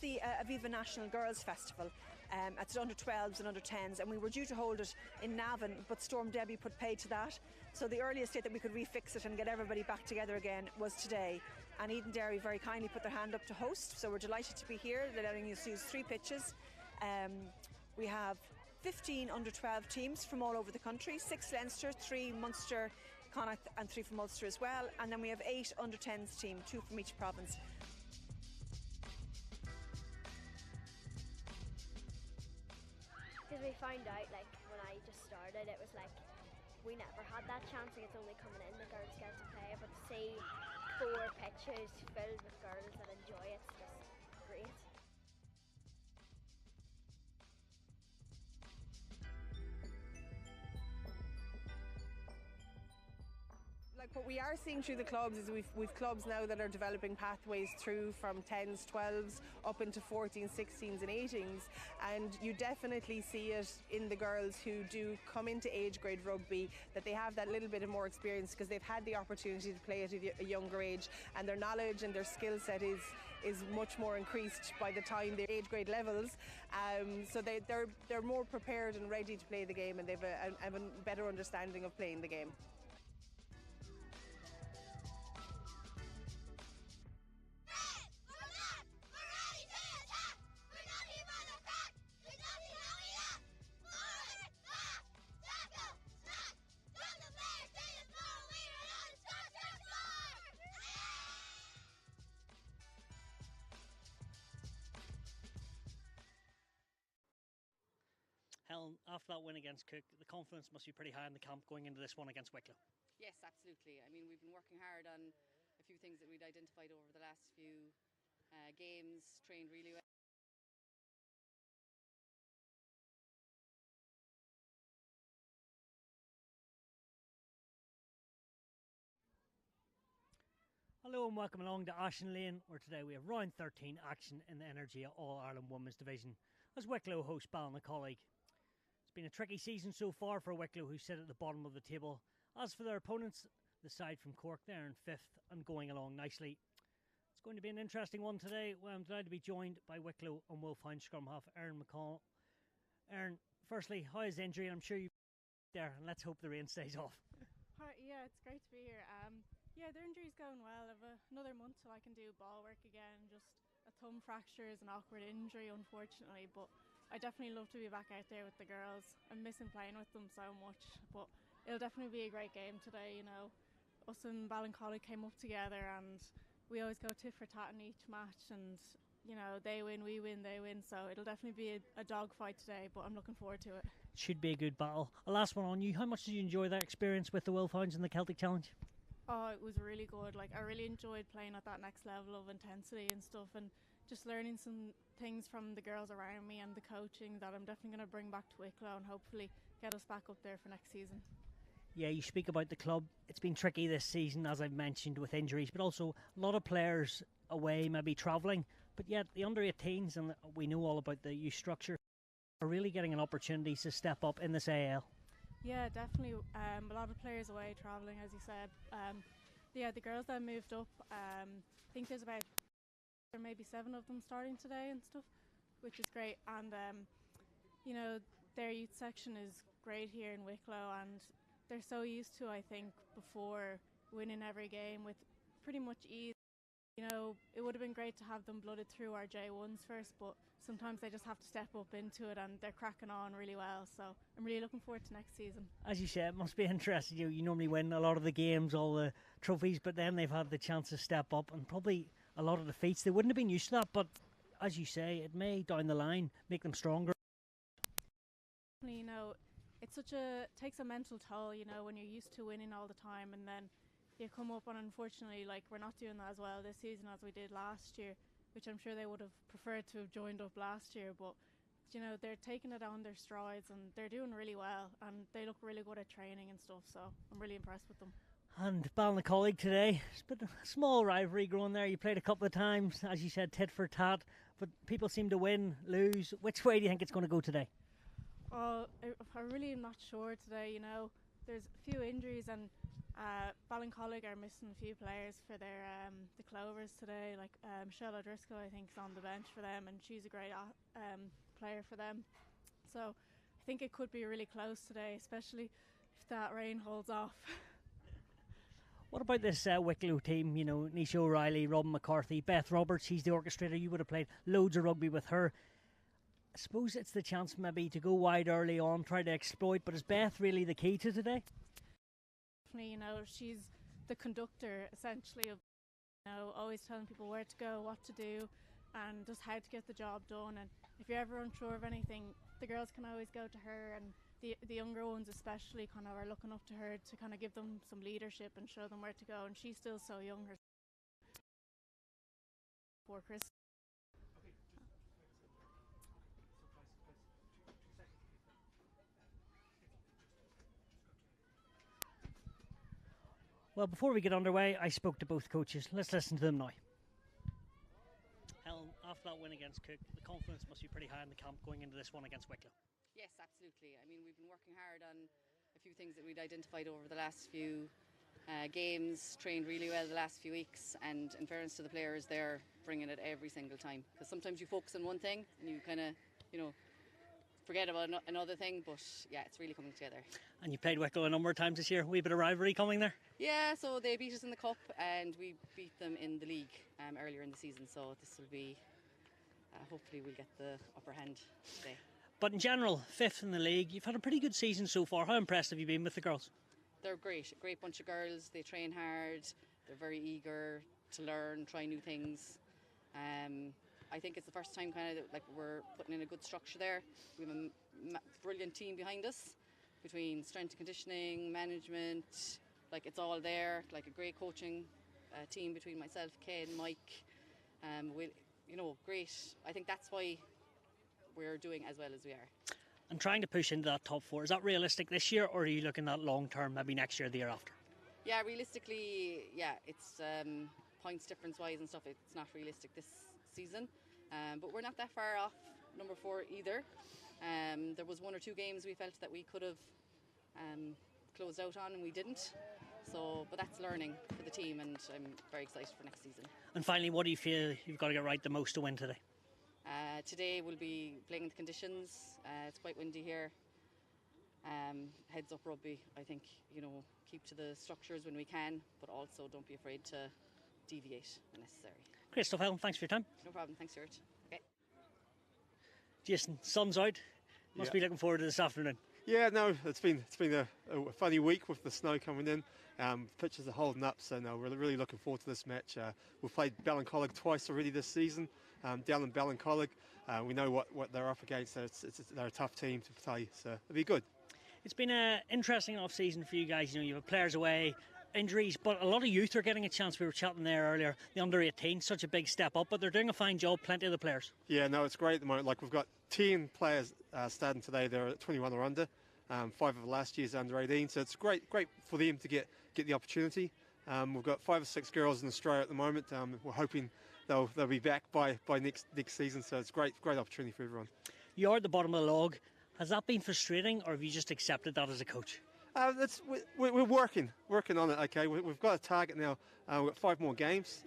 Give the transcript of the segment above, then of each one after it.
the Aviva National Girls Festival. It's under 12s and under 10s, and we were due to hold it in Navan, but Storm Debbie put paid to that. So the earliest date that we could refix it and get everybody back together again was today. And Eden Dairy very kindly put their hand up to host, so we're delighted to be here. They're letting us use 3 pitches. We have 15 under 12 teams from all over the country, 6 Leinster, 3 Munster, Connacht and 3 from Ulster as well, and then we have 8 under 10s team, 2 from each province. Did we find out, like, when I just started, it was like we never had that chance, like it's only coming in, the girls get to play, but to see 4 pitches filled with girls that enjoy it, it's just great. Like what we are seeing through the clubs is we've clubs now that are developing pathways through from 10s, 12s up into 14s, 16s and 18s, and you definitely see it in the girls who do come into age grade rugby, that they have that little bit of more experience because they've had the opportunity to play at a younger age, and their knowledge and their skill set is much more increased by the time they're age grade levels, so they're more prepared and ready to play the game, and they've a better understanding of playing the game. Helen, after that win against Cook, the confidence must be pretty high in the camp going into this one against Wicklow. Yes, absolutely. I mean, we've been working hard on a few things that we'd identified over the last few games, trained really well. Hello and welcome along to Ashen Lane, where today we have round 13 action in the Energia All-Ireland Women's Division as Wicklow host Ballincollig. It's been a tricky season so far for Wicklow, who sit at the bottom of the table. As for their opponents, the side from Cork, they're in 5th and going along nicely. It's going to be an interesting one today. Well, I'm delighted to be joined by Wicklow and Wolfhound scrum half Erin McCall. Erin, firstly, how is the injury? I'm sure you're there, and let's hope the rain stays off. Hi, yeah, it's great to be here. Yeah, their injury's going well. I have another month till I can do ball work again. Just a thumb fracture is an awkward injury, unfortunately, but I definitely love to be back out there with the girls. I'm missing playing with them so much, but it'll definitely be a great game today. You know, us and Ballincollig came up together, and we always go tit for tat in each match, and you know, they win, we win, they win, so it'll definitely be a dogfight today, but I'm looking forward to it. Should be a good battle. A last one on you. How much did you enjoy that experience with the Wolfhounds in the Celtic Challenge? Oh, it was really good. Like, I really enjoyed playing at that next level of intensity and stuff, and just learning some things from the girls around me and the coaching that I'm definitely going to bring back to Wicklow and hopefully get us back up there for next season. Yeah, you speak about the club. It's been tricky this season, as I've mentioned, with injuries, but also a lot of players away, maybe travelling, but yet the under-18s, and we know all about the youth structure, are really getting an opportunity to step up in this AL. Yeah, definitely. A lot of players away travelling, as you said. Yeah, the girls that moved up, I think there may be 7 of them starting today and stuff, which is great. And you know, their youth section is great here in Wicklow, and they're so used to, I think, before winning every game with pretty much ease. You know, it would have been great to have them blooded through our J1s first, but sometimes they just have to step up into it, and they're cracking on really well. So I'm really looking forward to next season. As you say, it must be interesting. You normally win a lot of the games, all the trophies, but then they've had the chance to step up, and probably a lot of defeats. They wouldn't have been used to that, but as you say, it may down the line make them stronger. You know, it takes a mental toll, you know, when you're used to winning all the time, and then you come up, and unfortunately, like, we're not doing that as well this season as we did last year, which I'm sure they would have preferred to have joined up last year, but you know, they're taking it on their strides and they're doing really well, and they look really good at training and stuff, so I'm really impressed with them. And Ballincollig today, it's been a small rivalry growing there. You played a couple of times, as you said, tit for tat, but people seem to win, lose. Which way do you think it's going to go today? I really am not sure today, you know. there's a few injuries, and Ballincollig are missing a few players for their the Clovers today. Like Michelle O'Driscoll, I think, is on the bench for them, and she's a great player for them. So I think it could be really close today, especially if that rain holds off. What about this Wicklow team? You know, Nisha O'Reilly, Robin McCarthy, Beth Roberts, she's the orchestrator. You would have played loads of rugby with her. I suppose it's the chance maybe to go wide early on, try to exploit, but is Beth really the key to today? Definitely, you know, she's the conductor essentially of, you know, always telling people where to go, what to do, and just how to get the job done. And if you're ever unsure of anything, the girls can always go to her, and the younger ones especially kind of are looking up to her to kind of give them some leadership and show them where to go. And she's still so young herself. For Chris. Well, before we get underway, I spoke to both coaches. Let's listen to them now. Helen, after that win against Cook, the confidence must be pretty high in the camp going into this one against Wicklow. Yes, absolutely. I mean, we've been working hard on a few things that we'd identified over the last few games, trained really well the last few weeks, and in fairness to the players, they're bringing it every single time. Because sometimes you focus on one thing and you kind of, you know, forget about another thing, but yeah, it's really coming together. And you played Wicklow a number of times this year. A wee bit of rivalry coming there? Yeah, so they beat us in the cup and we beat them in the league earlier in the season, so this will be, hopefully we'll get the upper hand today. But in general, 5th in the league, you've had a pretty good season so far. How impressed have you been with the girls? They're great, a great bunch of girls. They train hard, they're very eager to learn, try new things. I think it's the first time kind of like we're putting in a good structure there. We have a brilliant team behind us, between strength and conditioning, management, like it's all there, like a great coaching team between myself, Ken, Mike. You know, great. I think that's why we're doing as well as we are. And trying to push into that top 4, is that realistic this year, or are you looking at long term, maybe next year, the year after? Yeah, realistically, yeah, it's points difference wise and stuff, it's not realistic this season. But we're not that far off number 4 either. There was 1 or 2 games we felt that we could have closed out on and we didn't. So, but that's learning for the team, and I'm very excited for next season. And finally, what do you feel you've got to get right the most to win today? Today we'll be playing in the conditions. It's quite windy here. Heads up rugby, I think, you know, keep to the structures when we can, but also don't be afraid to deviate when necessary. Great stuff, Helen. Thanks for your time. No problem. Thanks, Stuart. Okay. Jason, sun's out. Must be looking forward to this afternoon. Yeah, no, it's been a funny week with the snow coming in. Pitches are holding up, so no, we're really looking forward to this match. We've played Ballincollig twice already this season, down in Ballincollig. We know what they're up against, so they're a tough team to play, so it'll be good. It's been an interesting off-season for you guys. You know, you have players away, injuries, but a lot of youth are getting a chance. We were chatting there earlier. The under-18, such a big step up, but they're doing a fine job, plenty of the players. Yeah, no, it's great at the moment. Like, we've got 10 players starting today. They're 21 or under. 5 of last year's under-18, so it's great for them to get the opportunity. We've got 5 or 6 girls in Australia at the moment. We're hoping they'll be back by next season, so it's great opportunity for everyone. You're at the bottom of the log. Has that been frustrating, or have you just accepted that as a coach? We're working on it. Okay, we've got a target now. We've got 5 more games.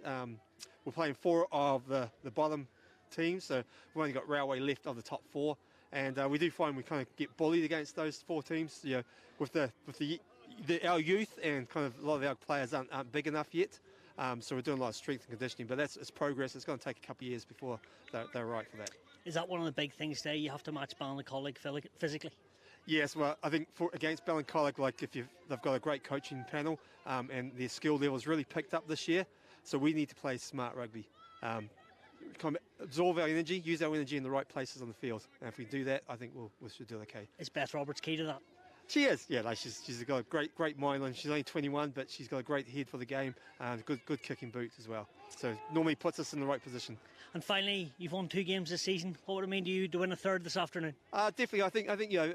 We're playing 4 of the bottom teams, so we've only got Railway left of the top 4. And we do find we kind of get bullied against those 4 teams, you know, with our youth, and kind of a lot of our players aren't big enough yet. So we're doing a lot of strength and conditioning, but it's progress. It's going to take a couple of years before they're right for that. Is that one of the big things today? You have to match Ballincollig physically? Yes, well, I think against Ballincollig, like they've got a great coaching panel, and their skill level's really picked up this year. So we need to play smart rugby. Kind of absorb our energy, use our energy in the right places on the field. And if we do that, I think we should do okay. Is Beth Roberts key to that? She is, yeah. Like she's got a great mind. And she's only 21, but she's got a great head for the game and good kicking boot as well. So normally puts us in the right position. And finally, you've won 2 games this season. What would it mean to you to win a 3rd this afternoon? Definitely, I think you know,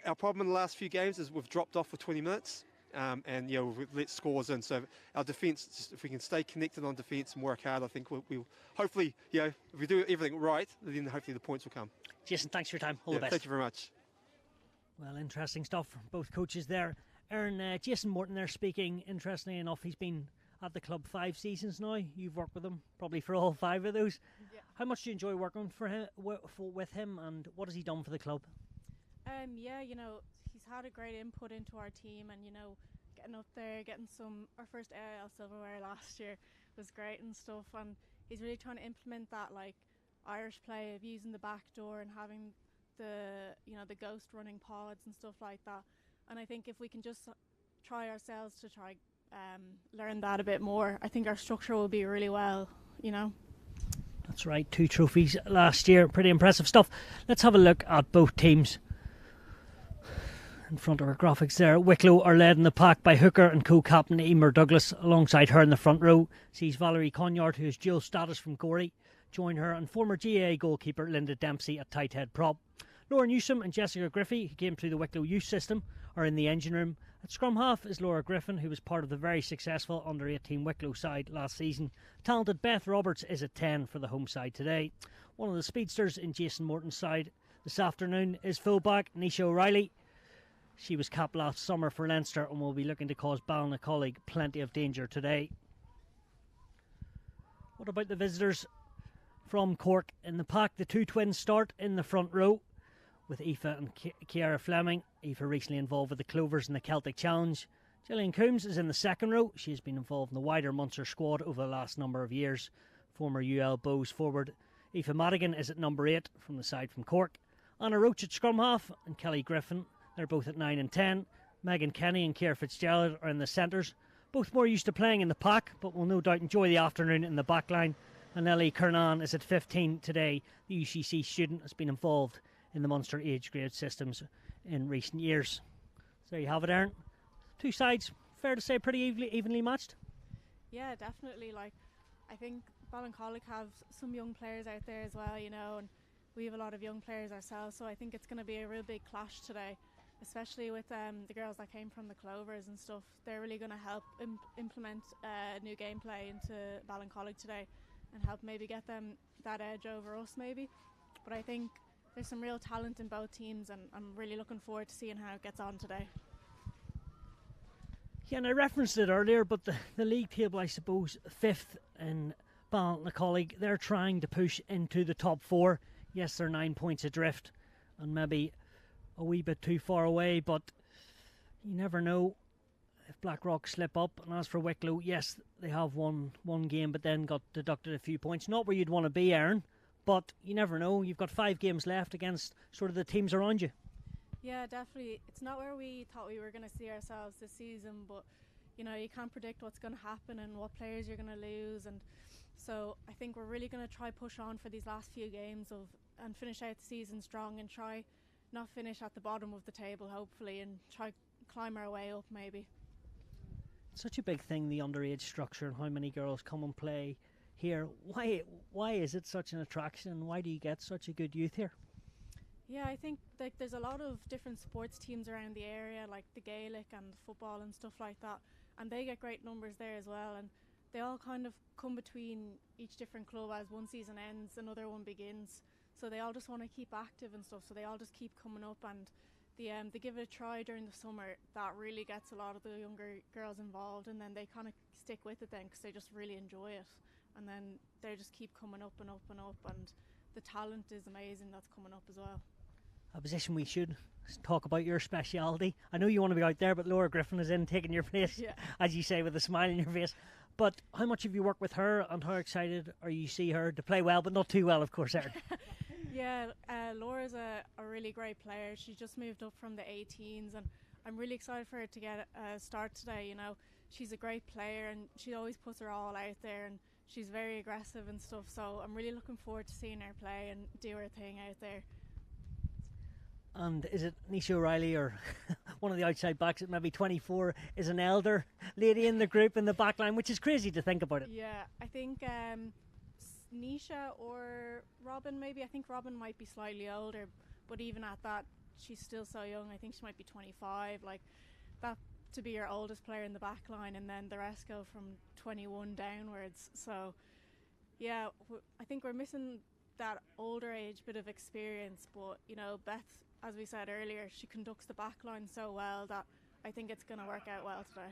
our problem in the last few games is we've dropped off for 20 minutes. And you know, we've let scores in, so our defence, if we can stay connected on defence and work hard, I think we'll hopefully, you know, if we do everything right, then hopefully the points will come. Jason, thanks for your time. All the best. Thank you very much. Well, interesting stuff from both coaches there. Aaron, Jason Morton there speaking. Interestingly enough, he's been at the club 5 seasons now. You've worked with him probably for all 5 of those. Yeah. How much do you enjoy working with him, and what has he done for the club? Yeah, he's had a great input into our team, and getting up there, getting our first AIL silverware last year was great and stuff, and he's really trying to implement that like Irish play of using the back door and having the ghost running pods and stuff like that. And I think if we can just try ourselves to learn that a bit more, I think our structure will be really well, That's right, 2 trophies last year, pretty impressive stuff. Let's have a look at both teams. In front of our graphics there, Wicklow are led in the pack by hooker and co-captain Emer Douglas. Alongside her in the front row sees Valerie Conyard, who has dual status from Gorey, join her, and former GAA goalkeeper Linda Dempsey at tight head prop. Laura Newsom and Jessica Griffey, who came through the Wicklow youth system, are in the engine room. At scrum half is Laura Griffin, who was part of the very successful under-18 Wicklow side last season. Talented Beth Roberts is at 10 for the home side today. One of the speedsters in Jason Morton's side this afternoon is fullback Nisha O'Reilly. She was capped last summer for Leinster and will be looking to cause Ballincollig plenty of danger today. What about the visitors from Cork? In the pack, the 2 twins start in the front row with Aoife and Ciara Fleming. Aoife recently involved with the Clovers in the Celtic Challenge. Gillian Coombs is in the second row. She has been involved in the wider Munster squad over the last number of years. Former UL Bows forward Aoife Madigan is at number 8 from the side from Cork. Anna Roach at scrum half and Kelly Griffin, they're both at 9 and 10. Megan Kenny and Ciara Fitzgerald are in the centres. Both more used to playing in the pack, but will no doubt enjoy the afternoon in the back line. And Ellie Kernan is at 15 today. The UCC student has been involved in the Munster age grade systems in recent years. So there you have it, Aaron. 2 sides, fair to say, pretty evenly matched? Yeah, definitely. I think Ballincollig have some young players out there as well, and we have a lot of young players ourselves, so I think it's going to be a real big clash today, especially with the girls that came from the Clovers and stuff. They're really going to help implement new gameplay into Ballincollig today and help maybe get them that edge over us maybe. But I think there's some real talent in both teams, and I'm really looking forward to seeing how it gets on today. Yeah, and I referenced it earlier, but the league table, I suppose, 5th in Ballincollig, they're trying to push into the top 4. Yes, they're 9 points adrift and maybe a wee bit too far away, but you never know if Blackrock slip up. And as for Wicklow, yes, they have won one game but then got deducted a few points. Not where you'd want to be, Aaron, but you never know. You've got 5 games left against sort of the teams around you. Yeah, definitely. It's not where we thought we were going to see ourselves this season, but you can't predict what's going to happen and what players you're going to lose, and so I think we're really going to try push on for these last few games and finish out the season strong and try not finish at the bottom of the table, hopefully, and try climb our way up maybe. Such a big thing, the underage structure, and how many girls come and play here. Why is it such an attraction, and why do you get such a good youth here? Yeah, I think there's a lot of different sports teams around the area, like the Gaelic and football and stuff like that, and they get great numbers there as well, and they all kind of come between each different club as one season ends, another one begins, so they all just want to keep active and stuff, so they all just keep coming up, and they give it a try during the summer. That really gets a lot of the younger girls involved, and then they kind of stick with it then because they just really enjoy it, and then they just keep coming up and up and up, and the talent is amazing that's coming up as well. A position we should talk about, your speciality. I know you want to be out there, but Laura Griffin is in taking your place, yeah, as you say, with a smile on your face. But how much have you worked with her, and how excited are you to see her to play well, but not too well, of course, Erin? Yeah, Laura's a really great player. She just moved up from the 18s, and I'm really excited for her to get a start today. She's a great player, and she always puts her all out there, and she's very aggressive and stuff, so I'm really looking forward to seeing her play and do her thing out there. And is it Nisha O'Reilly, or one of the outside backs at maybe 24, is an elder lady in the group in the back line, which is crazy to think about it? Yeah, I think Nisha or Robin maybe. I think Robin might be slightly older, but even at that, she's still so young. I think she might be 25. Like that, to be your oldest player in the back line, and then the rest go from 21 downwards. So yeah, I think we're missing that older age bit of experience, but Beth, as we said earlier, she conducts the back line so well that I think it's going to work out well today.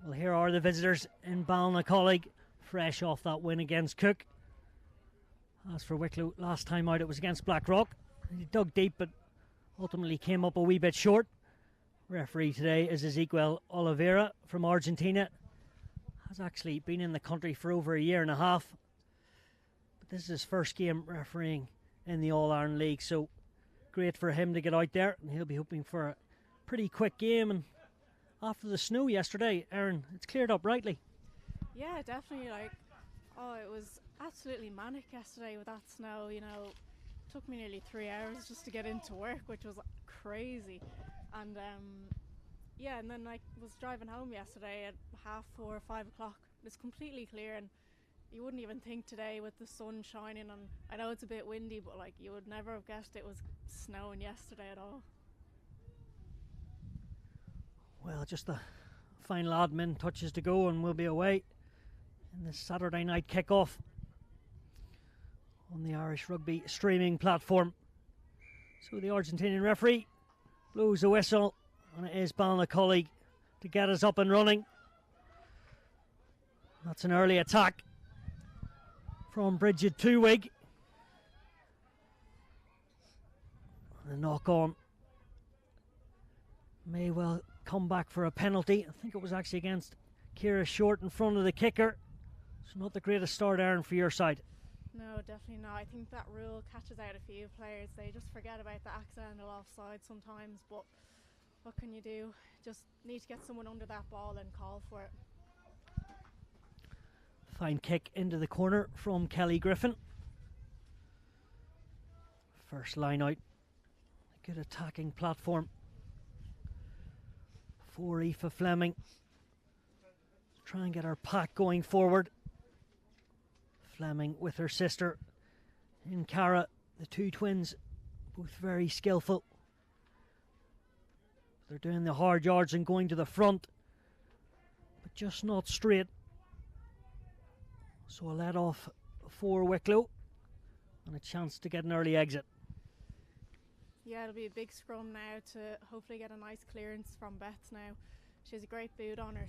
Well, here are the visitors in Ballincollig, fresh off that win against Cook. As for Wicklow, last time out it was against Blackrock. He dug deep but ultimately came up a wee bit short. Referee today is Ezequiel Oliveira from Argentina. Has actually been in the country for over a year and a half. But this is his first game refereeing in the All-Ireland League, so great for him to get out there. And he'll be hoping for a pretty quick game. And after the snow yesterday, Erin, it's cleared up rightly. Yeah, definitely. It was absolutely manic yesterday with that snow. You know, it took me nearly 3 hours just to get into work, which was crazy. And and then I was driving home yesterday at 4:30, 5 o'clock. It's completely clear, and you wouldn't even think today with the sun shining, and I know it's a bit windy, but you would never have guessed it was snowing yesterday at all. Well, just the final admin touches to go and we'll be away in the Saturday night kickoff on the Irish Rugby streaming platform. So the Argentinian referee blows a whistle, and it is Ballincollig to get us up and running. That's an early attack from Bridget Tuwig. The knock on may well come back for a penalty. I think it was actually against Ciara Short in front of the kicker. So not the greatest start, Aaron, for your side. No, definitely not. I think that rule catches out a few players. They just forget about the accidental offside sometimes, but what can you do? Just need to get someone under that ball and call for it. Fine kick into the corner from Kelly Griffin. First line out. Good attacking platform for Aoife Fleming. Try and get her pack going forward. Fleming with her sister in Cara, the two twins, both very skillful. They're doing the hard yards and going to the front, but just not straight. So a let off for Wicklow and a chance to get an early exit. Yeah, it'll be a big scrum now to hopefully get a nice clearance from Beth now. She has a great boot on her,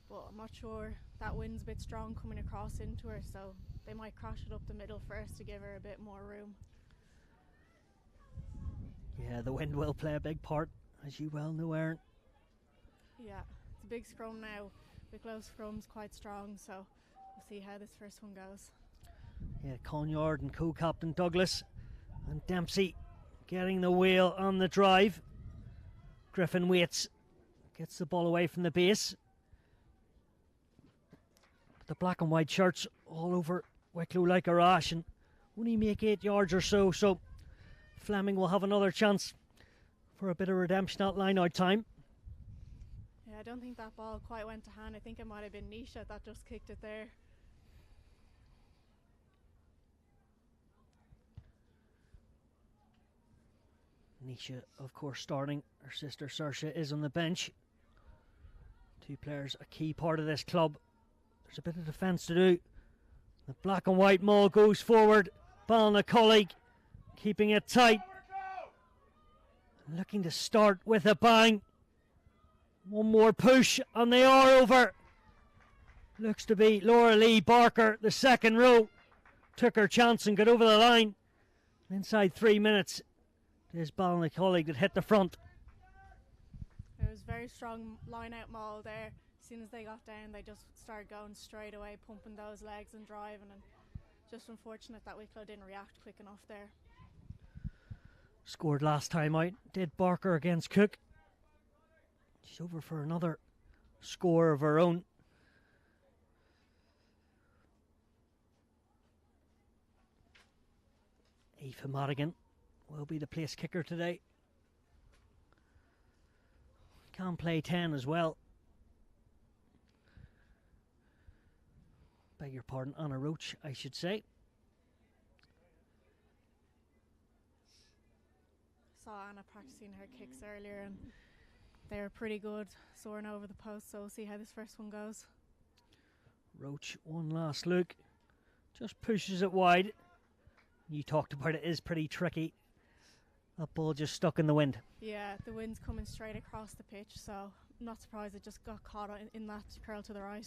but I'm not sure that wind's a bit strong coming across into her, so they might crash it up the middle first to give her a bit more room. Yeah, the wind will play a big part, as you well know, Erin. Yeah, it's a big scrum now. Wicklow's scrum's quite strong, so we'll see how this first one goes. Yeah, Conyard and co-captain Douglas and Dempsey getting the wheel on the drive. Griffin waits, gets the ball away from the base. The black and white shirts all over Wicklow like a rash and only make 8 yards or so, so Fleming will have another chance for a bit of redemption at line out time. Yeah, I don't think that ball quite went to hand. I think it might have been Nisha that just kicked it there. Nisha, of course, starting. Her sister Saoirse is on the bench. Two players, a key part of this club. There's a bit of defence to do. The black and white maul goes forward. Ballincollig keeping it tight. Looking to start with a bang. One more push and they are over. Looks to be Laura Lee Barker, the second row. Took her chance and got over the line. Inside 3 minutes, there's Ballincollig that hit the front. It was very strong line out maul there. As soon as they got down, they just started going straight away, pumping those legs and driving, and just unfortunate that Wicklow didn't react quick enough there. Scored last time out, did Barker against Cook. She's over for another score of her own. Aoife Madigan will be the place kicker today. Can play 10 as well. Beg your pardon, Anna Roach, I should say. Saw Anna practicing her kicks earlier and they were pretty good, soaring over the post, so we'll see how this first one goes. Roach, one last look. Just pushes it wide. You talked about it is pretty tricky. That ball just stuck in the wind. Yeah, the wind's coming straight across the pitch, so I'm not surprised it just got caught in that curl to the right.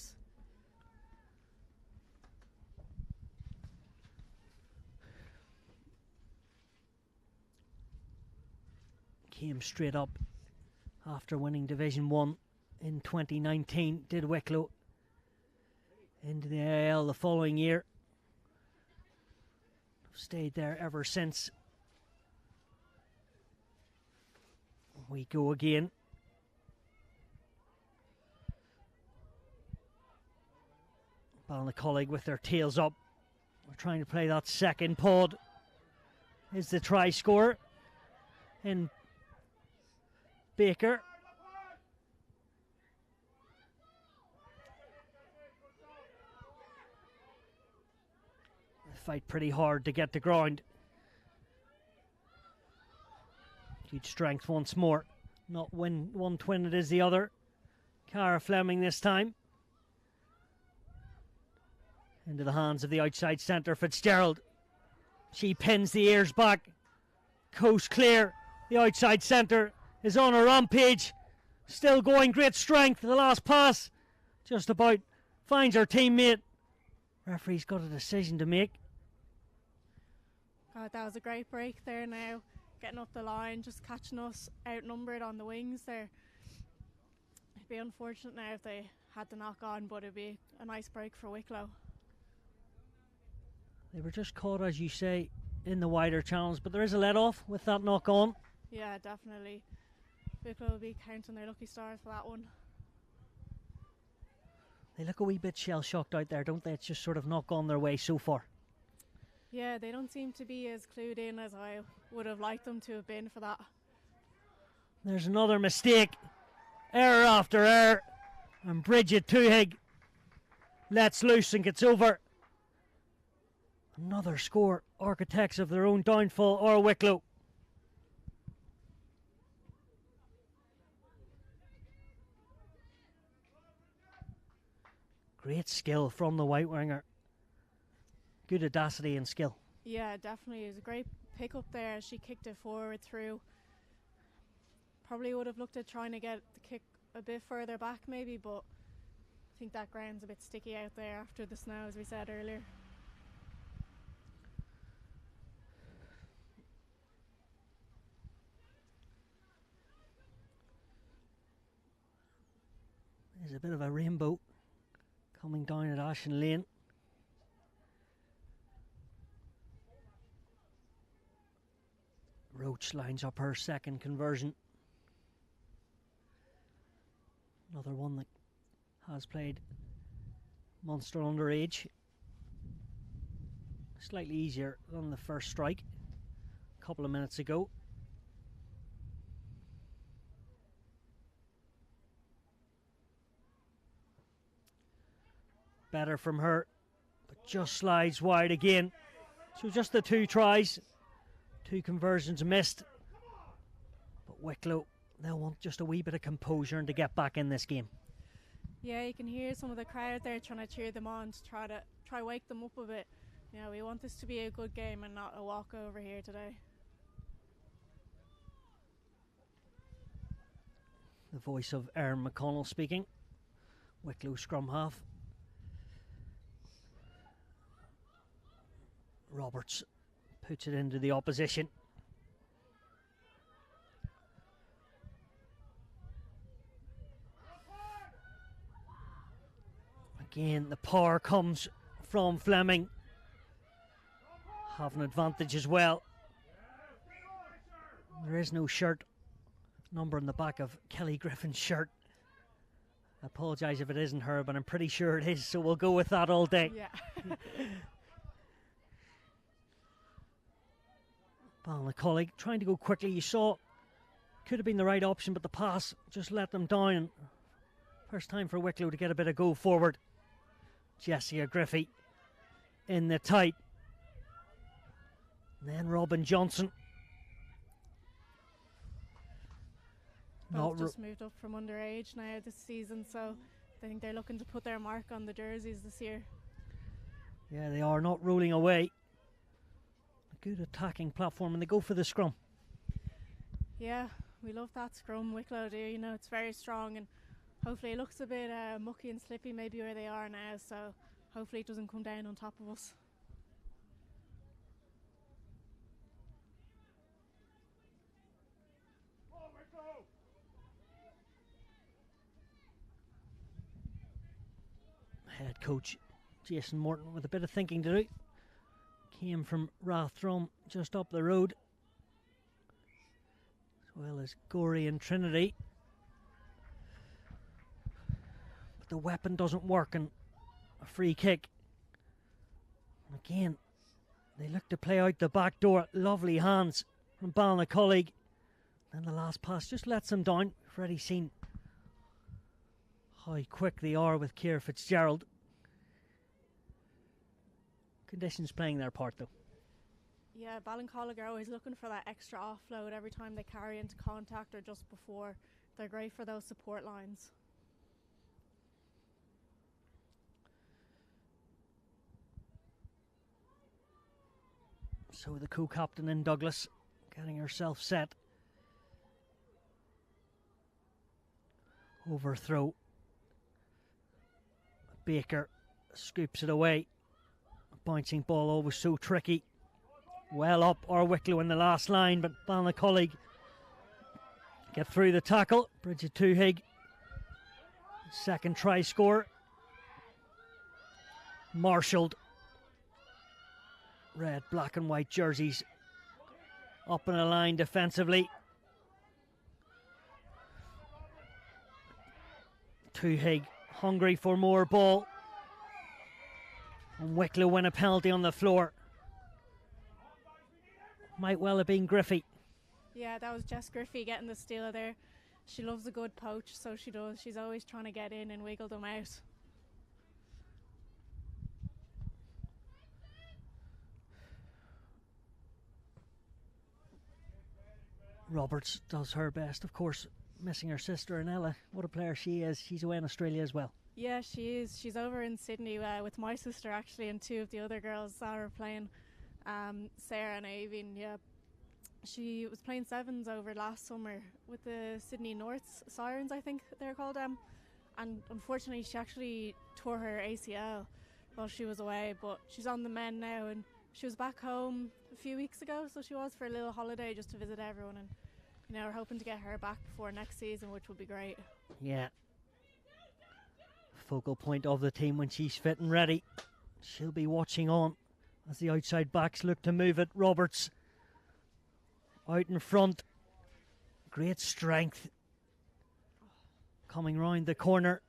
Came straight up after winning Division 1 in 2019, did Wicklow, into the AIL the following year. Stayed there ever since. We go again. Ballincollig with their tails up. We're trying to play that second pod. Is the try scorer in Baker. They fight pretty hard to get the ground. Huge strength once more. Not one twin, it is the other. Cara Fleming this time. Into the hands of the outside centre, Fitzgerald. She pins the ears back. Coast clear. The outside centre is on a rampage. Still going, great strength. The last pass just about finds her teammate. Referee's got a decision to make. God, that was a great break there now. Getting up the line, just catching us outnumbered on the wings there. It'd be unfortunate now if they had the knock on, but it'd be a nice break for Wicklow. They were just caught, as you say, in the wider channels, but there is a let off with that knock on. Yeah, definitely. Wicklow will be counting their lucky stars for that one. They look a wee bit shell shocked out there, don't they? It's just sort of not gone their way so far. Yeah, they don't seem to be as clued in as I would have liked them to have been for that. There's another mistake. Error after error. And Bridget Tuhig lets loose and gets over. Another score. Architects of their own downfall, or Wicklow. Great skill from the white winger. Good audacity and skill. Yeah, definitely. It was a great pick up there. She kicked it forward through. Probably would have looked at trying to get the kick a bit further back maybe, but I think that ground's a bit sticky out there after the snow, as we said earlier. There's a bit of a rainbow coming down at Ashen Lane. Roach lines up her second conversion. Another one that has played Munster underage. Slightly easier than the first strike a couple of minutes ago. Better from her, but just slides wide again. So just the two tries. Two conversions missed. But Wicklow, they'll want just a wee bit of composure and to get back in this game. Yeah, you can hear some of the crowd there trying to cheer them on to try wake them up a bit. You know, we want this to be a good game and not a walkover here today. The voice of Aaron McConnell speaking. Wicklow scrum half. Roberts puts it into the opposition. Again, the power comes from Fleming. Have an advantage as well. There is no shirt number on the back of Kelly Griffin's shirt. I apologise if it isn't her, but I'm pretty sure it is, so we'll go with that all day. Yeah. Ballincollig trying to go quickly. You saw, could have been the right option, but the pass just let them down. First time for Wicklow to get a bit of go forward. Jessica Griffey in the tight. And then Robin Johnson. Both just moved up from underage now this season, so I think they're looking to put their mark on the jerseys this year. Yeah, they are not rolling away. A good attacking platform, and they go for the scrum. Yeah, we love that scrum. Wicklow do, you know, it's very strong, and hopefully it looks a bit mucky and slippy maybe where they are now, so hopefully it doesn't come down on top of us. Head coach Jason Morton with a bit of thinking to do. Came from Rathdrum, just up the road, as well as Gorey and Trinity. But the weapon doesn't work, and a free kick. And again, they look to play out the back door. Lovely hands from Ballincollig. And the last pass just lets them down. We've already seen how quick they are with Ciara Fitzgerald. Conditions playing their part though. Yeah, Ballincollig are always looking for that extra offload every time they carry into contact or just before. They're great for those support lines. So the co-captain in Douglas getting herself set. Overthrow. Baker scoops it away. Bouncing ball always so tricky. Well up are Wicklow in the last line, but Ballincollig get through the tackle. Bridget Tuhig, second try score. Marshalled. Red, black and white jerseys up in a line defensively. Tuhig hungry for more ball. And Wicklow win a penalty on the floor. Might well have been Griffey. Yeah, that was Jess Griffey getting the steal there. She loves a good poach, so she does. She's always trying to get in and wiggle them out. Roberts does her best, of course, missing her sister Anella. What a player she is. She's away in Australia as well. Yeah, she is. She's over in Sydney with my sister actually, and two of the other girls that are playing, Sarah and Aveen. Yeah, she was playing sevens over last summer with the Sydney North Sirens, I think they're called. And unfortunately, she actually tore her ACL while she was away. But she's on the mend now, and she was back home a few weeks ago, so she was for a little holiday just to visit everyone. And you know, we're hoping to get her back before next season, which would be great. Yeah. Focal point of the team when she's fit and ready. She'll be watching on as the outside backs look to move it. Roberts out in front. Great strength. Coming round the corner.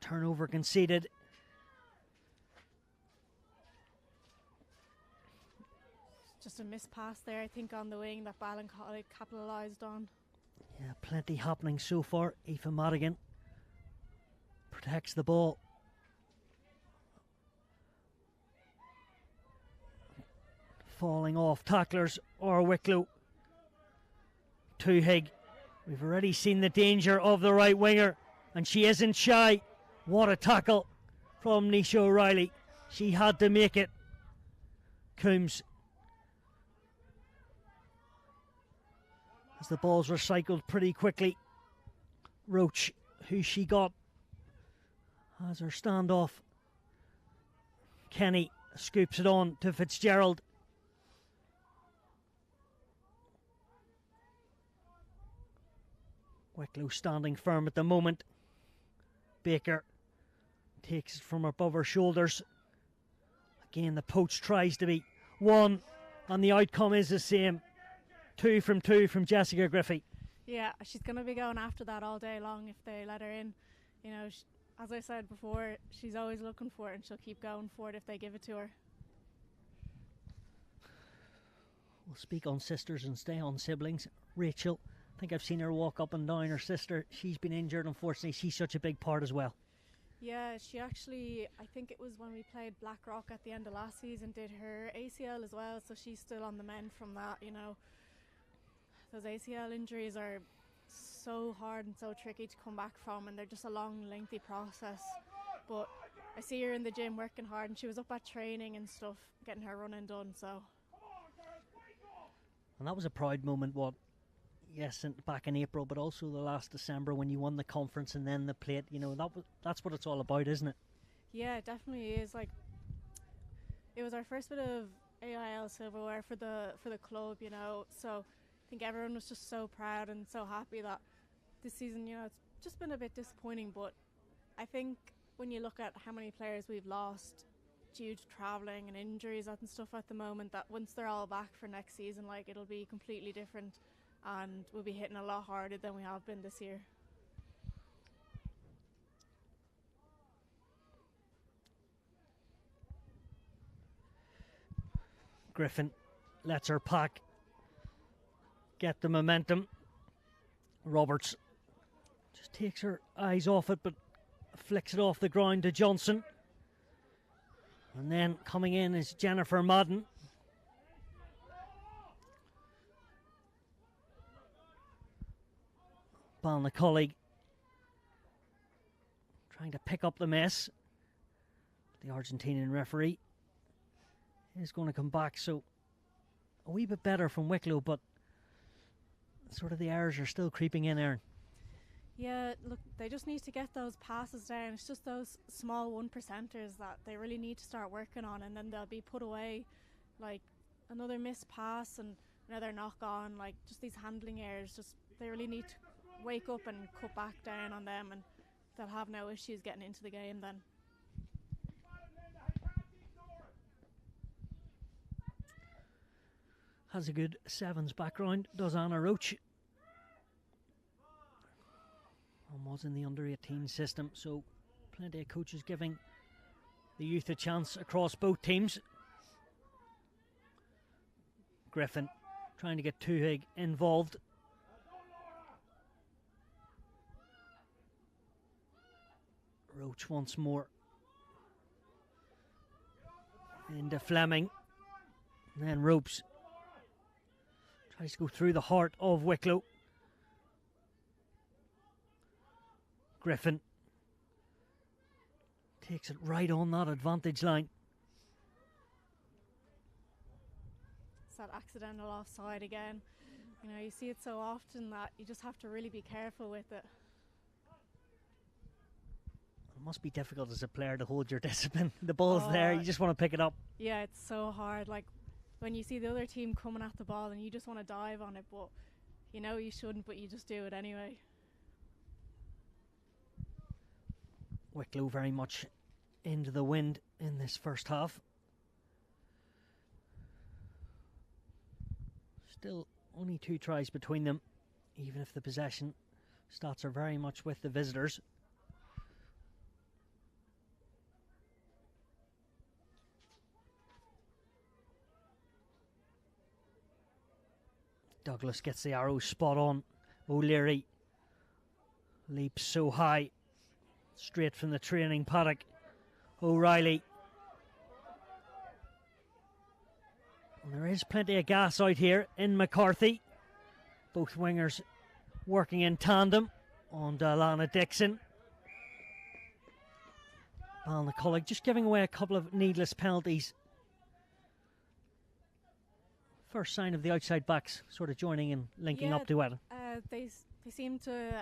Turnover conceded. Just a missed pass there, I think, on the wing that Ballincollig capitalised on. Yeah, plenty happening so far. Aoife Madigan protects the ball. Falling off tacklers or Wicklow. Tuhig. We've already seen the danger of the right winger, and she isn't shy. What a tackle from Nisha O'Reilly. She had to make it. Coombs. As the ball's recycled pretty quickly. Roach, who she got, has her standoff. Kenny scoops it on to Fitzgerald. Wicklow standing firm at the moment. Baker takes it from above her shoulders. Again, the poach tries to be one, and the outcome is the same. 2 from Jessica Griffey. Yeah, she's going to be going after that all day long if they let her in. You know, as I said before, she's always looking for it, and she'll keep going for it if they give it to her. We'll speak on sisters and stay on siblings. Rachel, I think I've seen her walk up and down. Her sister, she's been injured, unfortunately. She's such a big part as well. Yeah, she actually, I think it was when we played Blackrock at the end of last season, did her ACL as well, so she's still on the mend from that, you know. Those ACL injuries are so hard and so tricky to come back from, and they're just a long, lengthy process. But I see her in the gym working hard, and she was up at training and stuff, getting her running done. So. And that was a proud moment, yes, back in April, but also the last December when you won the conference and then the plate. That's what it's all about, isn't it? Yeah, it definitely is. Like, it was our first bit of AIL silverware for the club, So I think everyone was just so proud and so happy that this season, it's just been a bit disappointing. But I think when you look at how many players we've lost due to travelling and injuries and stuff at the moment, that once they're all back for next season, like, it'll be completely different, and we'll be hitting a lot harder than we have been this year. Griffin lets her pack get the momentum. Roberts just takes her eyes off it, but flicks it off the ground to Johnson. And then coming in is Jennifer Madden. Ballincollig trying to pick up the mess. The Argentinian referee is going to come back, so a wee bit better from Wicklow, but sort of the errors are still creeping in, Erin. Yeah, look, they just need to get those passes down. It's just those small 1%ers that they really need to start working on, and then they'll be put away. Like another missed pass and another knock on, like just these handling errors, just they really need to wake up and cut back down on them, and they'll have no issues getting into the game then. Has a good sevens background, does Anna Roach. And was in the under-18 system, so plenty of coaches giving the youth a chance across both teams. Griffin trying to get Tuhig involved. Roach once more. Into Fleming. And then Ropes tries to go through the heart of Wicklow. Griffin takes it right on that advantage line. It's that accidental offside again. You see it so often that you just have to really be careful with it. It must be difficult as a player to hold your discipline. The ball's there, you just want to pick it up. Yeah, it's so hard. Like when you see the other team coming at the ball and you just want to dive on it, but you shouldn't, but you just do it anyway. Wicklow very much into the wind in this first half. Still only 2 tries between them, even if the possession stats are very much with the visitors. Douglas gets the arrow spot on. O'Leary leaps so high, straight from the training paddock. O'Reilly. And there is plenty of gas out here in McCarthy. Both wingers working in tandem on Alana Dixon. Ballincollig just giving away a couple of needless penalties. First sign of the outside backs sort of joining and linking up to it. They seem to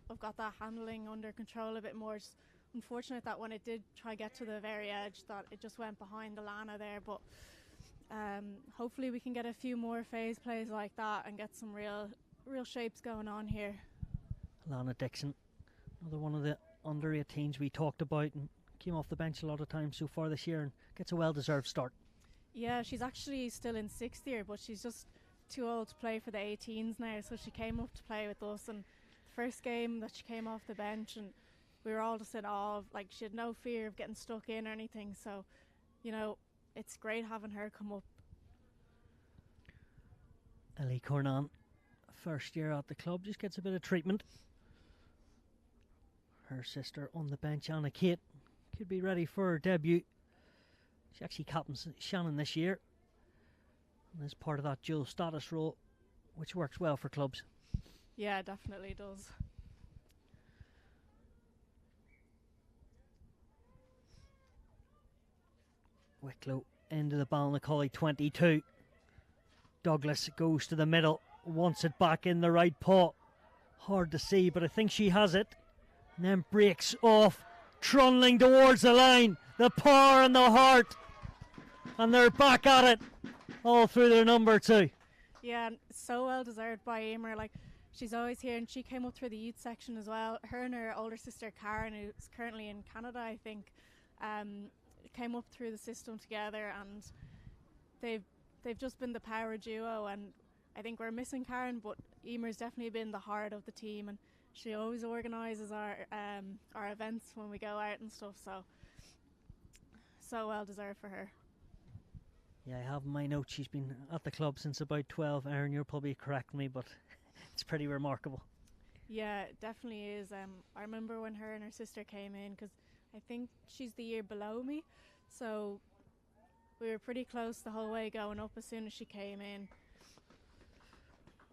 have got that handling under control a bit more. It's unfortunate that when it did try get to the very edge that it just went behind Alana there, but hopefully we can get a few more phase plays like that and get some real shapes going on here. Alana Dixon, another one of the under 18s we talked about and came off the bench a lot of times so far this year and gets a well-deserved start. Yeah, she's actually still in 6th year, but she's just too old to play for the 18s now, so she came up to play with us, and the first game that she came off the bench and we were all just in awe of, like, she had no fear of getting stuck in or anything, so it's great having her come up. Ellie Cornan, first year at the club, just gets a bit of treatment. Her sister on the bench, Anna Kate, could be ready for her debut. She actually captains Shannon this year, and is part of that dual status role, which works well for clubs. Yeah, it definitely does. Wicklow into the Ballincollig 22. Douglas goes to the middle, wants it back in the right paw. Hard to see, but I think she has it. And then breaks off, trundling towards the line. The power and the heart. And they're back at it, all through their number 2. Yeah, so well deserved by Emer. Like, she's always here, and she came up through the youth section as well. Her and her older sister Karen, who's currently in Canada, I think, came up through the system together, and they've just been the power duo. And I think we're missing Karen, but Emer's definitely been the heart of the team, and she always organises our events when we go out and stuff. So well deserved for her. Yeah, I have in my notes she's been at the club since about 12. Aaron, you'll probably correct me, but it's pretty remarkable. Yeah, it definitely is. I remember when her and her sister came in, because I think she's the year below me, so we were pretty close the whole way going up as soon as she came in.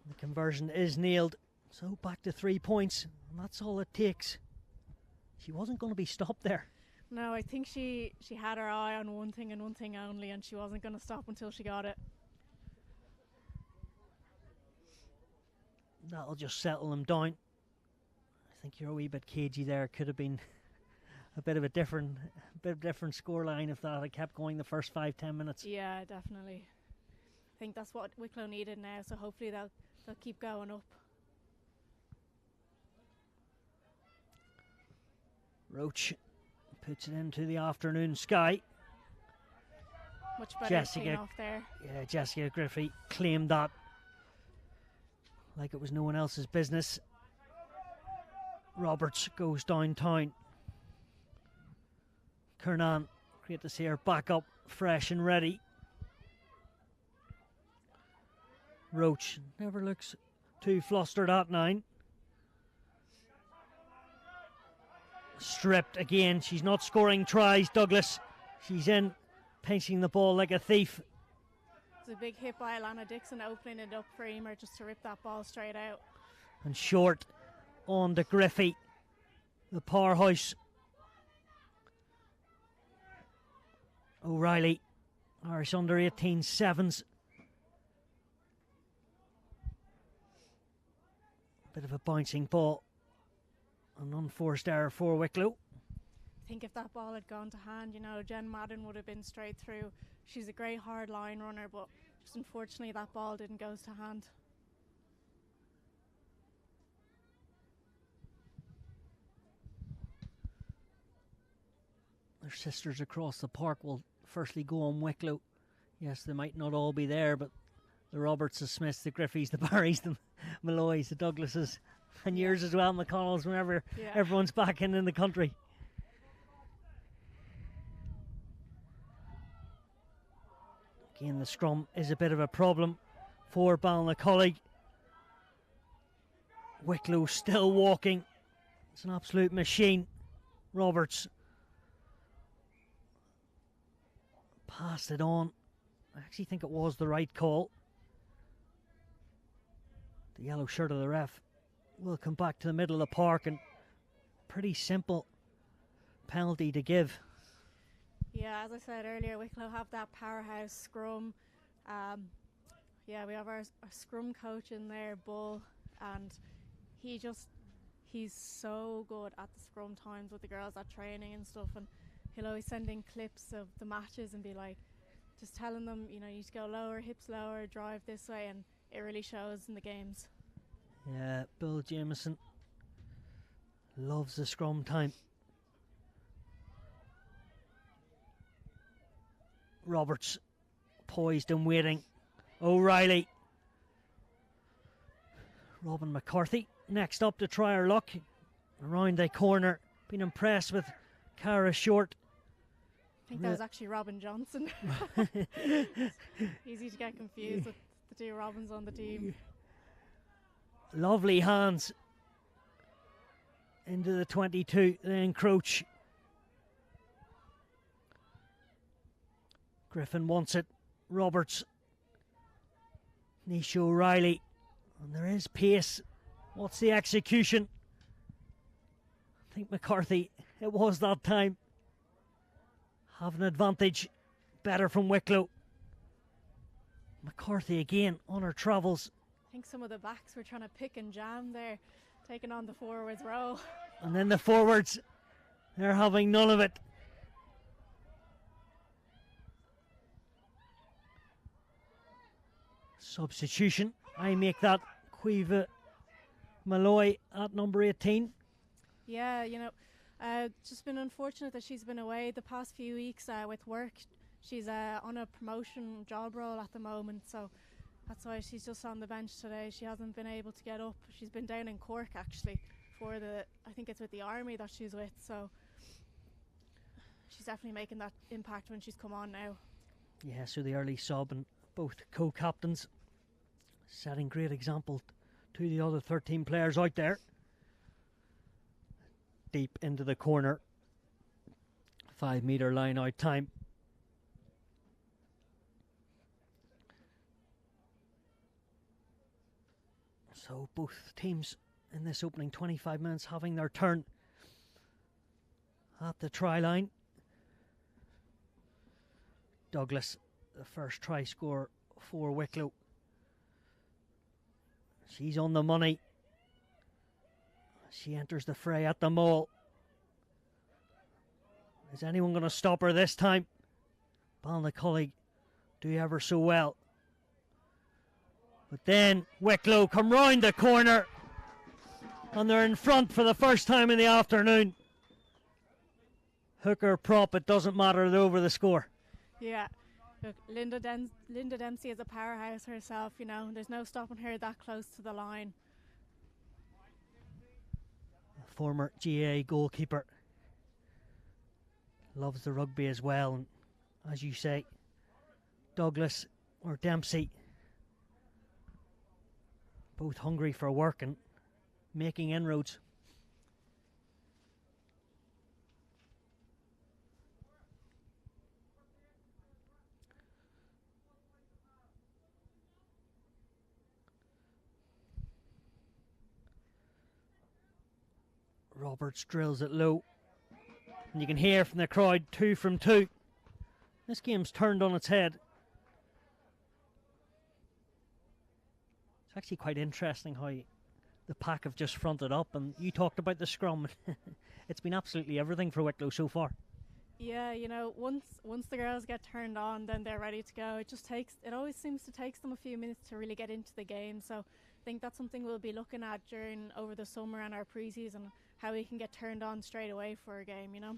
The conversion is nailed, so back to 3 points, and that's all it takes. She wasn't going to be stopped there. No, I think she had her eye on one thing and one thing only, and she wasn't going to stop until she got it. That'll just settle them down. I think you're a wee bit cagey there. Could have been a bit of a different scoreline if that had kept going the first 5-10 minutes. Yeah, definitely. I think that's what Wicklow needed now, so hopefully they'll keep going up. Roach puts it into the afternoon sky. Much better clean off there. Yeah, Jessica Griffey claimed that like it was no one else's business. Roberts goes downtown. Kernan, great to see her back up, fresh and ready. Roach never looks too flustered at 9. Stripped again. She's not scoring tries, Douglas. She's in, pinching the ball like a thief. It's a big hit by Alana Dixon, opening it up for Emer just to rip that ball straight out. And short on to Griffey. The powerhouse. O'Reilly, Irish under 18 sevens. Bit of a bouncing ball. An unforced error for Wicklow. I think if that ball had gone to hand, Jen Madden would have been straight through. She's a great hard line runner, but just unfortunately that ball didn't go to hand. Their sisters across the park will firstly go on Wicklow. Yes, they might not all be there, but the Roberts, the Smiths, the Griffeys, the Barrys, the Malloys, the Douglases, and yours as well, McConnells, whenever everyone's back in the country. Again, the scrum is a bit of a problem for Ballincollig. Wicklow still walking. It's an absolute machine. Roberts passed it on. I actually think it was the right call. The yellow shirt of the ref will come back to the middle of the park, and pretty simple penalty to give. Yeah, as I said earlier, Wicklow have that powerhouse scrum. We have our scrum coach in there, Bull, and he's so good at the scrum times with the girls at training and stuff, and he'll always send in clips of the matches and be like, just telling them, you need to go lower, hips lower, drive this way, and it really shows in the games. Yeah, Bill Jameson loves the scrum time. Roberts poised and waiting. O'Reilly. Robin McCarthy next up to try her luck. Around the corner. Been impressed with Cara Short. I think that was actually Robin Johnson. Easy to get confused with the two Robins on the team. Lovely hands into the 22, then Crouch. Griffin wants it. Roberts. Nisha O'Reilly. And there is pace. What's the execution? think McCarthy, it was that time. Have an advantage. better from Wicklow. McCarthy again on her travels. I think some of the backs were trying to pick and jam there, taking on the forwards row. And then the forwards, they're having none of it. Substitution. I make that Quiva Malloy at number 18. Yeah, you know, just been unfortunate that she's been away the past few weeks with work. She's on a promotion job role at the moment, so that's why she's just on the bench today. She hasn't been able to get up. She's been down in Cork actually for I think it's with the army that she's with, so she's definitely making that impact when she's come on now. Yeah, so the early sub and both co-captains setting great example to the other 13 players out there. Deep into the corner. 5 metre line out time. So both teams in this opening 25 minutes having their turn at the try line. Douglas, the first try scorer for Wicklow. She's on the money. She enters the fray at the maul. Is anyone going to stop her this time? Ballincollig do ever so well. But then Wicklow come round the corner and they're in front for the first time in the afternoon. Hooker, prop, it doesn't matter, they're over the score. Yeah, look, Linda Dempsey is a powerhouse herself, you know. There's no stopping her that close to the line. A former GA goalkeeper. Loves the rugby as well. And as you say, Douglas or Dempsey, both hungry for work and making inroads. Roberts drills it low. And you can hear from the crowd, 2 from 2. This game's turned on its head. It's actually quite interesting how the pack have just fronted up, and you talked about the scrum. It's been absolutely everything for Wicklow so far. Yeah, you know, once the girls get turned on, then they're ready to go. It always seems to take them a few minutes to really get into the game. So I think that's something we'll be looking at over the summer and our pre-season, how we can get turned on straight away for a game, you know.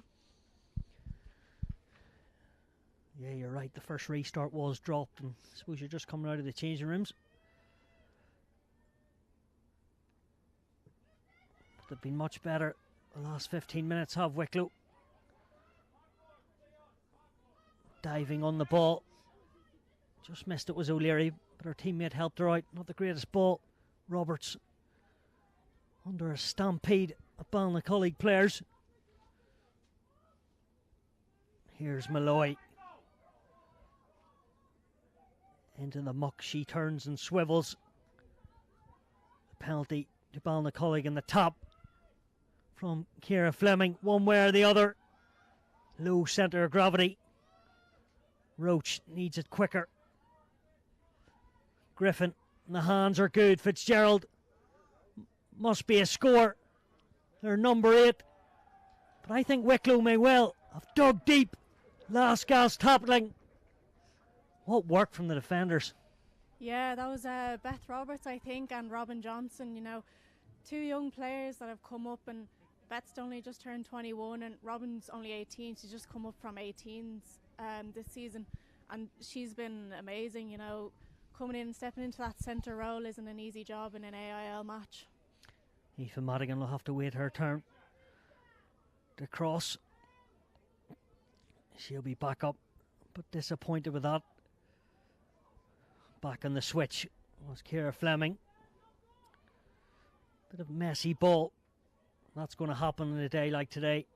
Yeah, you're right. The first restart was dropped, and I suppose you're just coming out of the changing rooms. But they've been much better the last 15 minutes, have Wicklow. Diving on the ball. Just missed it was O'Leary, but her teammate helped her out. Not the greatest ball. Roberts under a stampede of Ballincollig players. Here's Malloy. Into the muck she turns and swivels. The penalty to Ballincollig in the top from Ciara Fleming, one way or the other. Low centre of gravity. Roach needs it quicker. Griffin, the hands are good. Fitzgerald, must be a score. They're number 8. But I think Wicklow may well have dug deep. Last gasp tackling. What work from the defenders. Yeah, that was Beth Roberts, I think, and Robin Johnson, you know. 2 young players that have come up, and Beth's only just turned 21 and Robin's only 18. She's just come up from 18s this season, and she's been amazing, you know. Coming in and stepping into that centre role isn't an easy job in an AIL match. Aoife Madigan will have to wait her turn. The cross. She'll be back up, but disappointed with that. Back on the switch was Ciara Fleming. Bit of messy ball. That's going to happen in a day like today.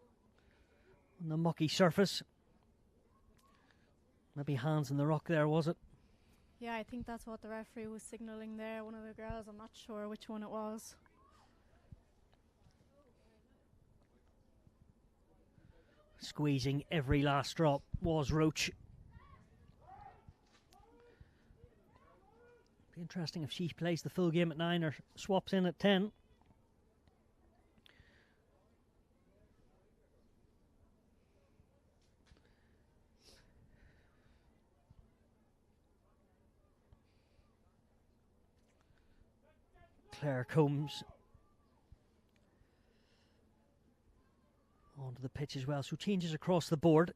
On the mucky surface. Maybe hands in the rock there, was it? Yeah, I think that's what the referee was signalling there. One of the girls, I'm not sure which one it was. Squeezing every last drop was Roach. Be interesting if she plays the full game at 9 or swaps in at 10. Claire Combs onto the pitch as well, so changes across the board.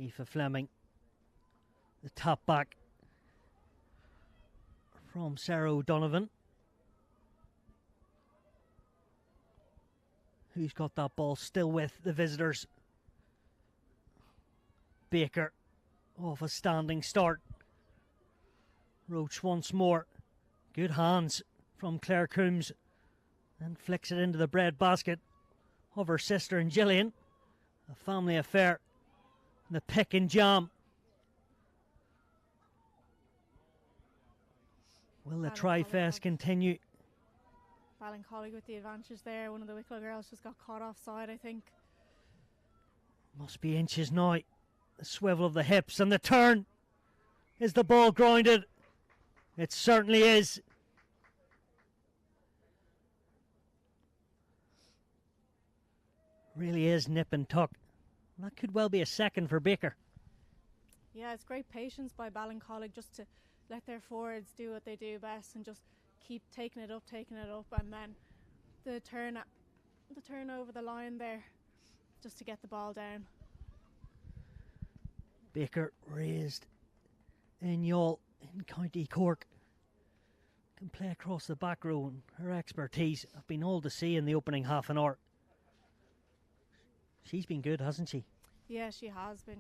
Aoife Fleming, the top back from Sarah O'Donovan, who's got that ball still with the visitors. Baker off a standing start. Roach once more. Good hands from Claire Coombs, and flicks it into the bread basket of her sister and Gillian. A family affair. The pick and jam. Will the tri-fest continue? Ballincollig with the advantage there. One of the Wicklow girls just got caught offside, I think. Must be inches now. The swivel of the hips and the turn. Is the ball grounded? It certainly is. Really is nip and tuck. That could well be a second for Baker. Yeah, it's great patience by Ballincollig just to let their forwards do what they do best and just keep taking it up, and then the turn over the line there just to get the ball down. Baker raised in Youghal in County Cork. Can play across the back row, and her expertise have been all to see in the opening half an hour. She's been good, hasn't she? Yeah, she has been,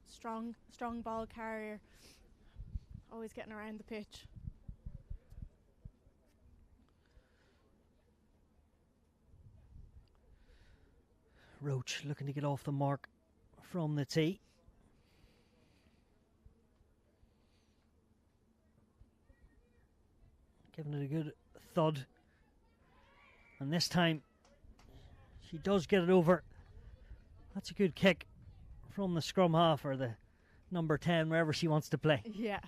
strong ball carrier, always getting around the pitch. Roach looking to get off the mark from the tee. Giving it a good thud. And this time she does get it over. That's a good kick from the scrum half, or the number 10, wherever she wants to play. Yeah,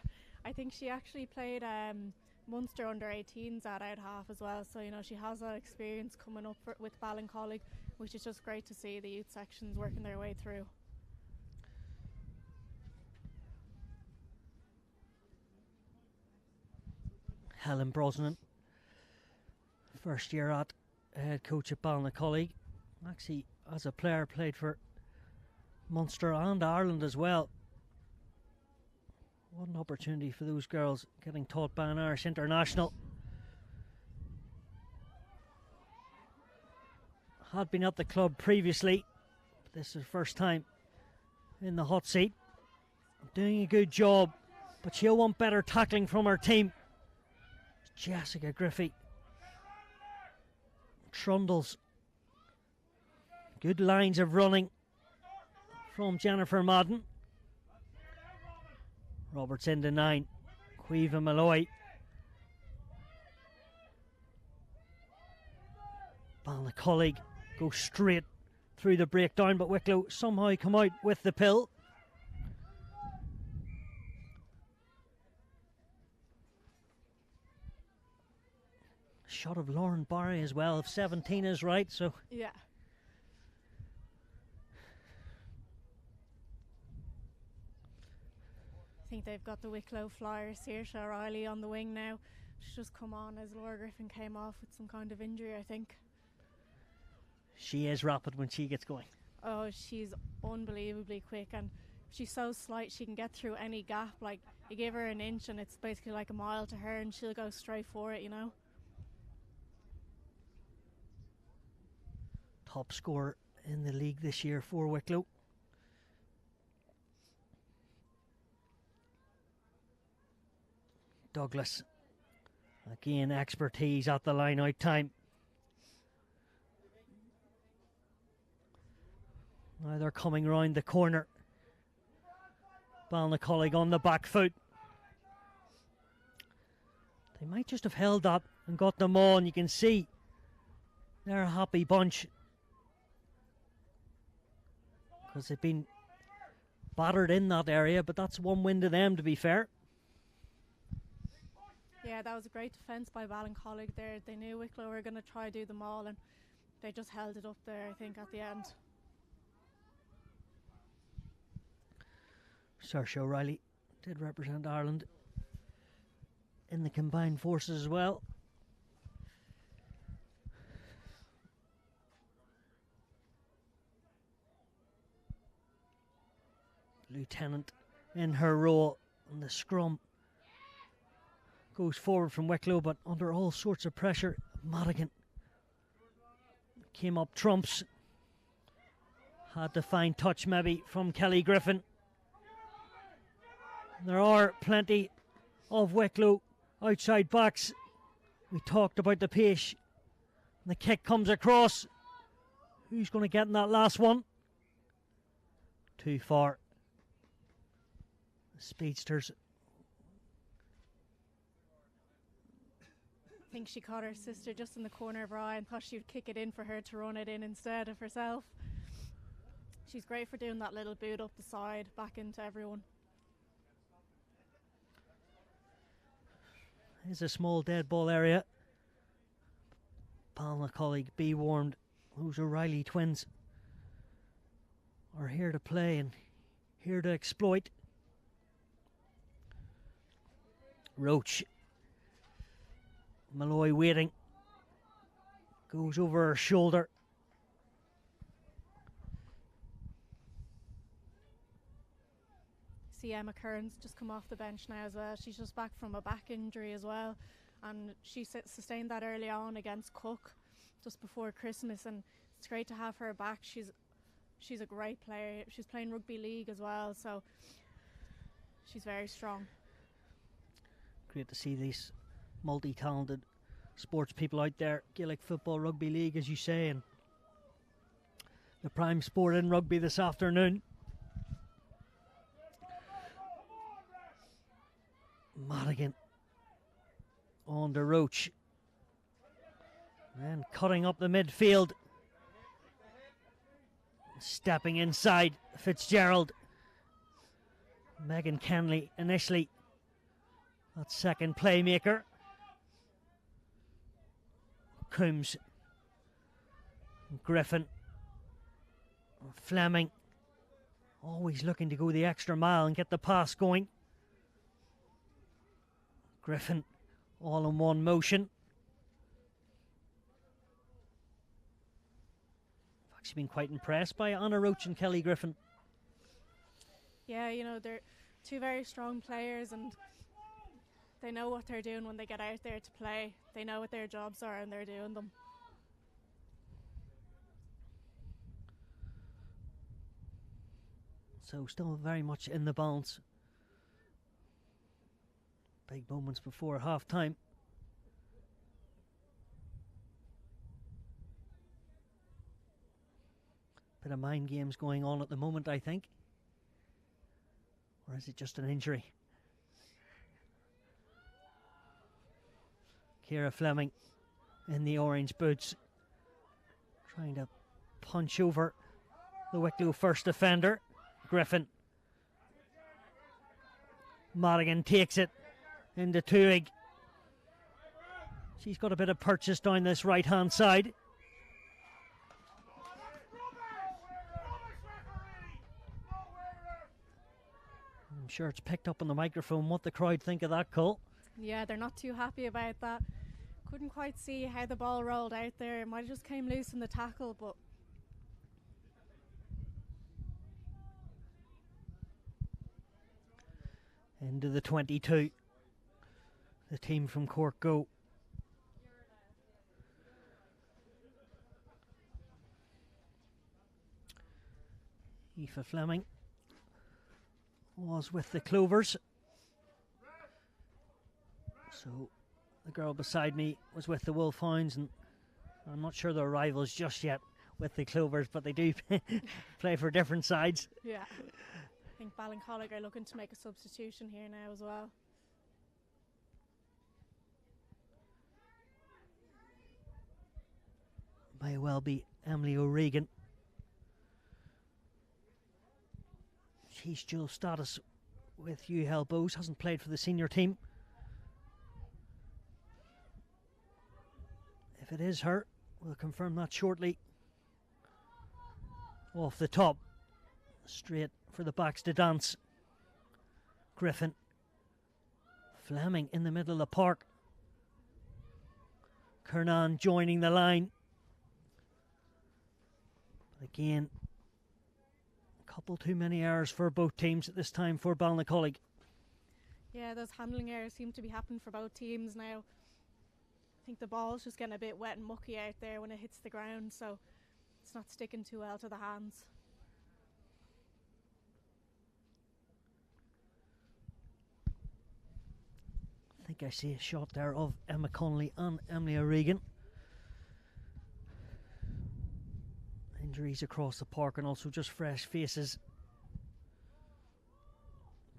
I think she actually played Munster under 18s at out half as well, so she has that experience coming up with Ballincollig, which is just great to see the youth sections working their way through. Helen Brosnan, first year at head coach at Ballincollig. Actually, as a player, played for Munster and Ireland as well. What an opportunity for those girls, getting taught by an Irish international. Had been at the club previously, but this is her first time in the hot seat. Doing a good job, but she'll want better tackling from her team. Jessica Griffey. Trundles. Good lines of running from Jennifer Madden. Roberts into 9. Quiva Malloy. Ballincollig go straight through the breakdown, but Wicklow somehow come out with the pill. Shot of Lauren Barry as well, if 17 is right, so yeah. I think they've got the Wicklow Flyers here. Saoirse Riley on the wing now. She's just come on as Laura Griffin came off with some kind of injury, I think. She is rapid when she gets going. Oh, she's unbelievably quick, and she's so slight she can get through any gap. Like, you give her an inch and it's basically like a mile to her, and she'll go straight for it, Top scorer in the league this year for Wicklow. Douglas. Again, expertise at the line out time. Now they're coming round the corner. Ballincollig on the back foot. They might just have held that and got them on. You can see they're a happy bunch, because they've been battered in that area, but that's one win to them, to be fair. Yeah, that was a great defence by Ballincollig there. They knew Wicklow were going to try do them all, and they just held it up there, I think, at the end. Saoirse O'Reilly did represent Ireland in the combined forces as well. Lieutenant in her role in the scrum goes forward from Wicklow, but under all sorts of pressure. Madigan came up trumps, had to find touch maybe from Kelly Griffin. There are plenty of Wicklow outside backs. We talked about the pace. The kick comes across. Who's going to get in that last one? Too far. The speedsters. I think she caught her sister just in the corner of her eye and thought she would kick it in for her to run it in instead of herself. She's great for doing that little boot up the side, back into everyone. Here's a small dead ball area. Ballincollig, be warned, those O'Reilly twins are here to play and here to exploit. Roach. Malloy waiting. Goes over her shoulder. See Emma Kearns just come off the bench now as well. She's just back from a back injury as well, and she sustained that early on against Cook just before Christmas, and it's great to have her back. She's a great player. She's playing rugby league as well, so she's very strong. Great to see these multi-talented sports people out there. Gaelic football, rugby league, as you say, and the prime sport in rugby this afternoon. Madigan on to Roach, and cutting up the midfield, stepping inside Fitzgerald. Megan Kenley initially that second playmaker. Coombs, Griffin, Fleming, always looking to go the extra mile and get the pass going. Griffin all in one motion. I've actually been quite impressed by Anna Roach and Kelly Griffin. Yeah, you know, they're two very strong players, and they know what they're doing when they get out there to play. They know what their jobs are and they're doing them. So still very much in the balance. Big moments before half time. Bit of mind games going on at the moment, I think. Or is it just an injury? Ciara Fleming in the orange boots, trying to punch over the Wicklow first defender, Griffin. Madigan takes it into Tuig. She's got a bit of purchase down this right hand side. I'm sure it's picked up on the microphone what the crowd think of that call. Yeah, they're not too happy about that. Couldn't quite see how the ball rolled out there. It might have just came loose in the tackle, but into the 22. The team from Cork go. Aoife Fleming was with the Clovers. So the girl beside me was with the Wolfhounds, and I'm not sure they're rivals just yet with the Clovers, but they do play for different sides. yeah. I think Ballincollig are looking to make a substitution here now as well. May well be Emily O'Regan. She's dual status with UHL Bows, hasn't played for the senior team. If it is her, we'll confirm that shortly. Off the top, straight for the backs to dance. Griffin. Fleming in the middle of the park. Kernan joining the line. But again, a couple too many errors for both teams at this time for Ballincollig. Yeah, those handling errors seem to be happening for both teams now. I think the ball's just getting a bit wet and mucky out there when it hits the ground, so it's not sticking too well to the hands. I think I see a shot there of Emma Connolly and Emily O'Regan. Injuries across the park and also just fresh faces.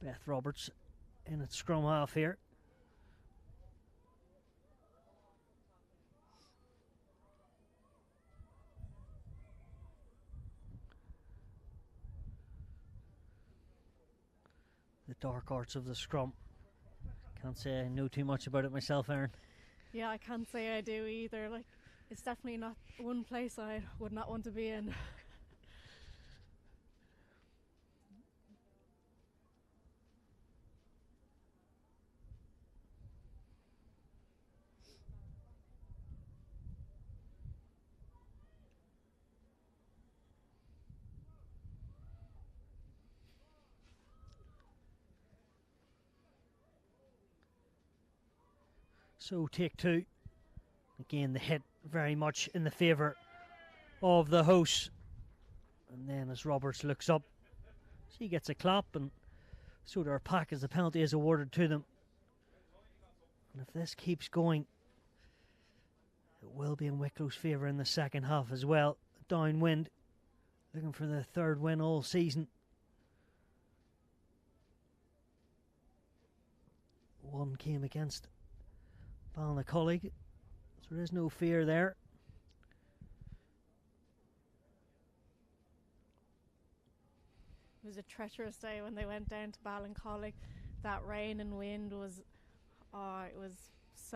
Beth Roberts in at scrum half here. The dark arts of the scrum. Can't say I know too much about it myself, Aaron. Yeah, I can't say I do either. Like, it's definitely not one place I would not want to be in. So take two. Again, the hit very much in the favour of the hosts. And then as Roberts looks up, she gets a clap, and so their pack as the penalty is awarded to them. And if this keeps going, it will be in Wicklow's favour in the second half as well. Downwind, looking for the third win all season. One came against Ballincollig, so there is no fear there. It was a treacherous day when they went down to Ballincollig. That rain and wind was, it was